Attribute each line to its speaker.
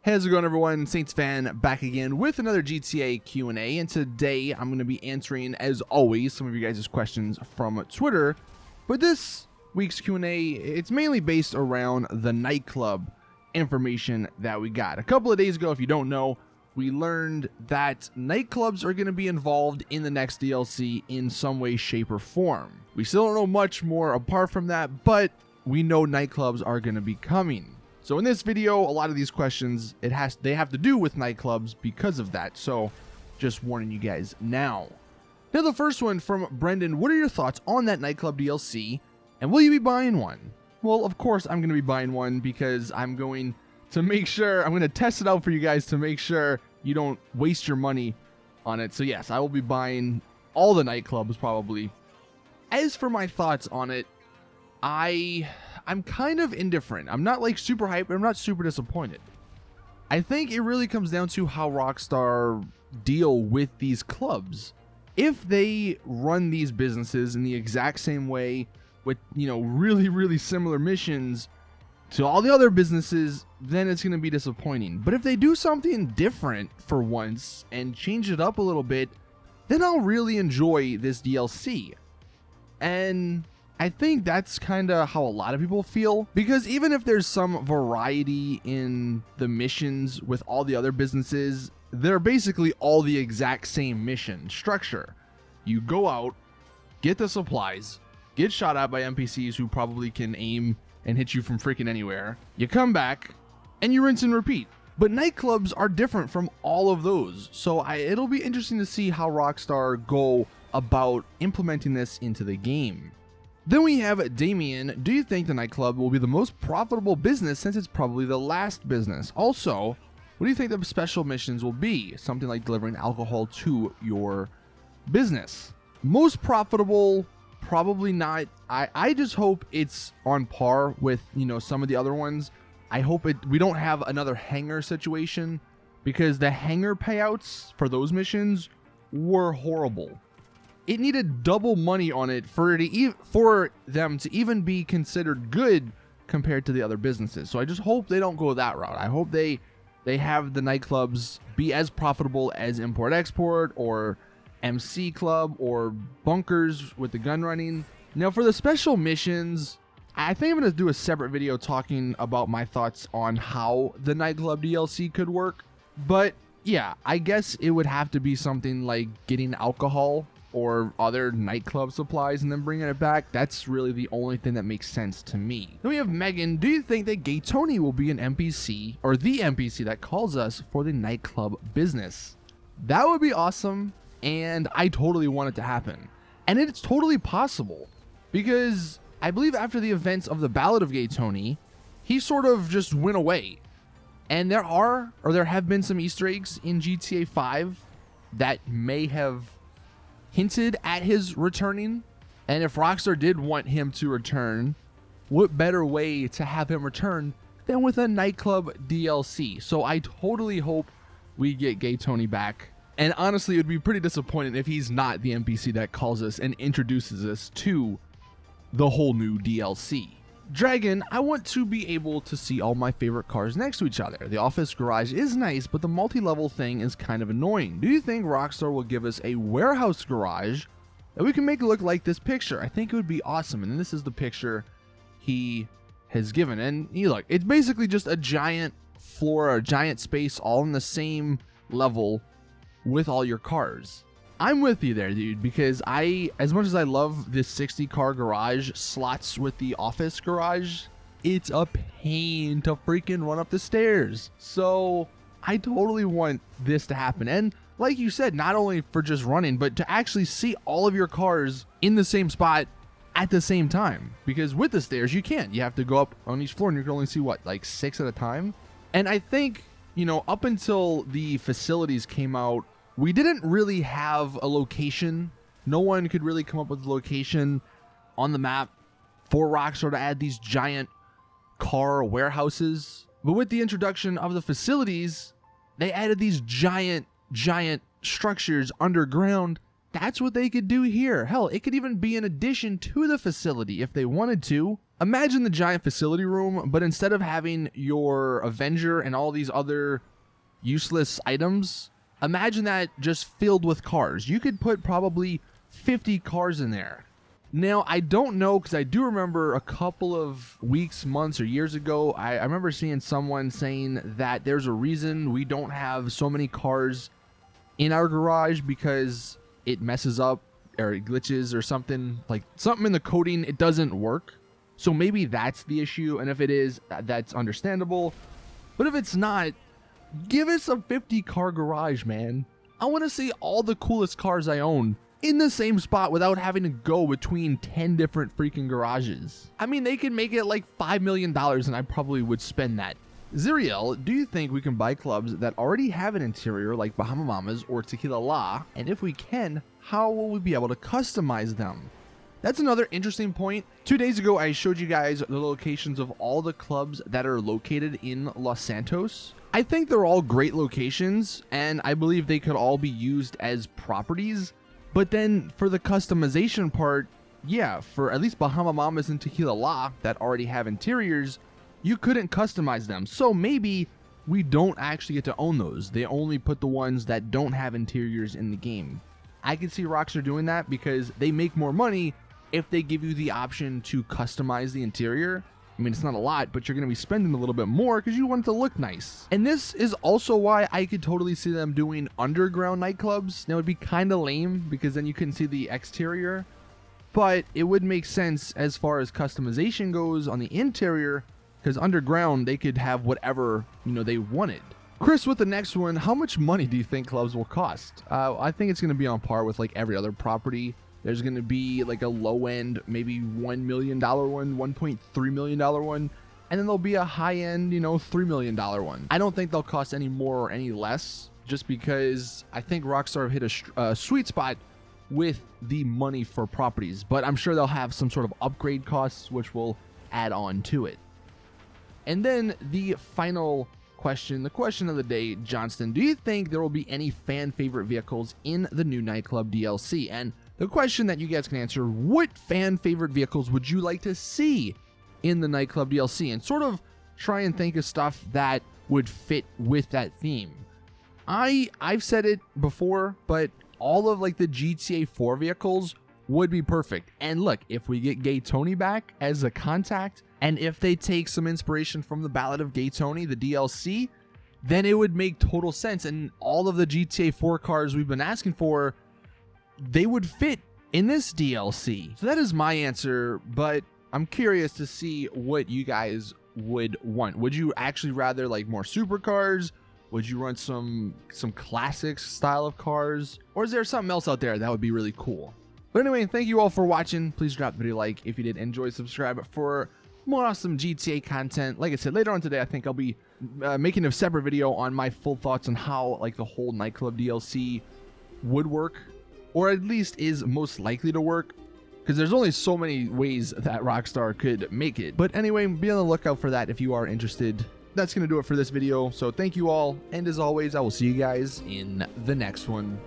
Speaker 1: How's it going, everyone? Saintsfan back again with another GTA Q&A, and today I'm going to be answering, as always, some of you guys' questions from Twitter. But this week's Q&A, it's mainly based around the Nightclub information that we got. A couple of days ago, if you don't know, we learned that nightclubs are going to be involved in the next DLC in some way, shape, or form. We still don't know much more apart from that, but we know nightclubs are going to be coming. So in this video, a lot of these questions, they have to do with nightclubs because of that. So just warning you guys now. Now the first one from Brendan, what are your thoughts on that nightclub DLC? And will you be buying one? Well, of course I'm going to be buying one because I'm going to make sure, I'm going to test it out for you guys to make sure you don't waste your money on it. So yes, I will be buying all the nightclubs probably. As for my thoughts on it, I'm kind of indifferent. I'm not like super hyped, but I'm not super disappointed. I think it really comes down to how Rockstar deal with these clubs. If they run these businesses in the exact same way with, really similar missions to all the other businesses, then it's going to be disappointing. But if they do something different for once and change it up a little bit, then I'll really enjoy this DLC. And I think that's kind of how a lot of people feel, because even if there's some variety in the missions with all the other businesses, they're basically all the exact same mission structure. You go out, get the supplies, get shot at by NPCs who probably can aim and hit you from freaking anywhere. You come back and you rinse and repeat. But nightclubs are different from all of those. So it'll be interesting to see how Rockstar go about implementing this into the game. Then we have Damien. Do you think the nightclub will be the most profitable business since it's probably the last business? Also, what do you think the special missions will be? Something like delivering alcohol to your business. Most profitable, probably not. I just hope it's on par with, some of the other ones. I hope we don't have another hangar situation, because the hangar payouts for those missions were horrible. It needed double money on it for them to even be considered good compared to the other businesses. So I just hope they don't go that route. I hope they have the nightclubs be as profitable as Import-Export or MC Club or Bunkers with the gun running. Now for the special missions, I think I'm going to do a separate video talking about my thoughts on how the nightclub DLC could work. But yeah, I guess it would have to be something like getting alcohol or other nightclub supplies and then bringing it back. That's really the only thing that makes sense to me. Then we have Megan. Do you think that Gay Tony will be an NPC or the NPC that calls us for the nightclub business? That would be awesome, and I totally want it to happen. And it's totally possible, because I believe after the events of the Ballad of Gay Tony, he sort of just went away. And there have been some Easter eggs in GTA 5 that may have hinted at his returning. And if Rockstar did want him to return, what better way to have him return than with a nightclub DLC? So I totally hope we get Gay Tony back. And honestly, it would be pretty disappointing if he's not the NPC that calls us and introduces us to the whole new DLC. Dragon, I want to be able to see all my favorite cars next to each other. The office garage is nice, but the multi-level thing is kind of annoying. Do you think Rockstar will give us a warehouse garage that we can make look like this picture? I think it would be awesome. And this is the picture he has given. And you look, it's basically just a giant floor, a giant space, all in the same level with all your cars. I'm with you there, dude, because as much as I love this 60 car garage slots with the office garage, it's a pain to freaking run up the stairs. So I totally want this to happen. And like you said, not only for just running, but to actually see all of your cars in the same spot at the same time. Because with the stairs, you can't. You have to go up on each floor and you can only see what, like 6 at a time? And I think, up until the facilities came out, we didn't really have a location. No one could really come up with a location on the map for Rockstar to add these giant car warehouses. But with the introduction of the facilities, they added these giant structures underground. That's what they could do here. Hell, it could even be an addition to the facility if they wanted to. Imagine the giant facility room, but instead of having your Avenger and all these other useless items, imagine that just filled with cars. You could put probably 50 cars in there. Now, I don't know, because I do remember a couple of weeks, months, or years ago, I remember seeing someone saying that there's a reason we don't have so many cars in our garage, because it messes up or it glitches or something. Like something in the coding, it doesn't work. So maybe that's the issue, and if it is, that's understandable. But if it's not, give us a 50 car garage, man. I want to see all the coolest cars I own in the same spot without having to go between 10 different freaking garages. I mean, they could make it like $5 million and I probably would spend that. Ziriel, do you think we can buy clubs that already have an interior like Bahama Mamas or Tequila La? And if we can, how will we be able to customize them? That's another interesting point. 2 days ago, I showed you guys the locations of all the clubs that are located in Los Santos. I think they're all great locations, and I believe they could all be used as properties. But then for the customization part, yeah, for at least Bahama Mamas and Tequila La that already have interiors, you couldn't customize them. So maybe we don't actually get to own those. They only put the ones that don't have interiors in the game. I can see Rockstar doing that because they make more money if they give you the option to customize the interior. I mean, it's not a lot, but you're going to be spending a little bit more because you want it to look nice. And this is also why I could totally see them doing underground nightclubs. Now, it would be kind of lame because then you couldn't see the exterior, but it would make sense as far as customization goes on the interior, because underground, they could have whatever, they wanted. Chris, with the next one, how much money do you think clubs will cost? I think it's going to be on par with like every other property. There's going to be like a low end, maybe $1 million one, $1.3 million one, and then there'll be a high end, $3 million one. I don't think they'll cost any more or any less, just because I think Rockstar hit a sweet spot with the money for properties, but I'm sure they'll have some sort of upgrade costs, which will add on to it. And then the final question, the question of the day, Johnston, do you think there will be any fan favorite vehicles in the new Nightclub DLC? And the question that you guys can answer, what fan favorite vehicles would you like to see in the Nightclub DLC? And sort of try and think of stuff that would fit with that theme. I've said it before, but all of like the GTA 4 vehicles would be perfect. And look, if we get Gay Tony back as a contact, and if they take some inspiration from the Ballad of Gay Tony, the DLC, then it would make total sense. And all of the GTA 4 cars we've been asking for, they would fit in this DLC. So that is my answer, but I'm curious to see what you guys would want. Would you actually rather like more supercars? Would you run some classics style of cars? Or is there something else out there that would be really cool? But anyway, thank you all for watching. Please drop the video a like if you did enjoy, subscribe for more awesome GTA content. Like I said, later on today, I think I'll be making a separate video on my full thoughts on how like the whole Nightclub DLC would work, or at least is most likely to work, because there's only so many ways that Rockstar could make it. But anyway, be on the lookout for that if you are interested. That's going to do it for this video. So thank you all. And as always, I will see you guys in the next one.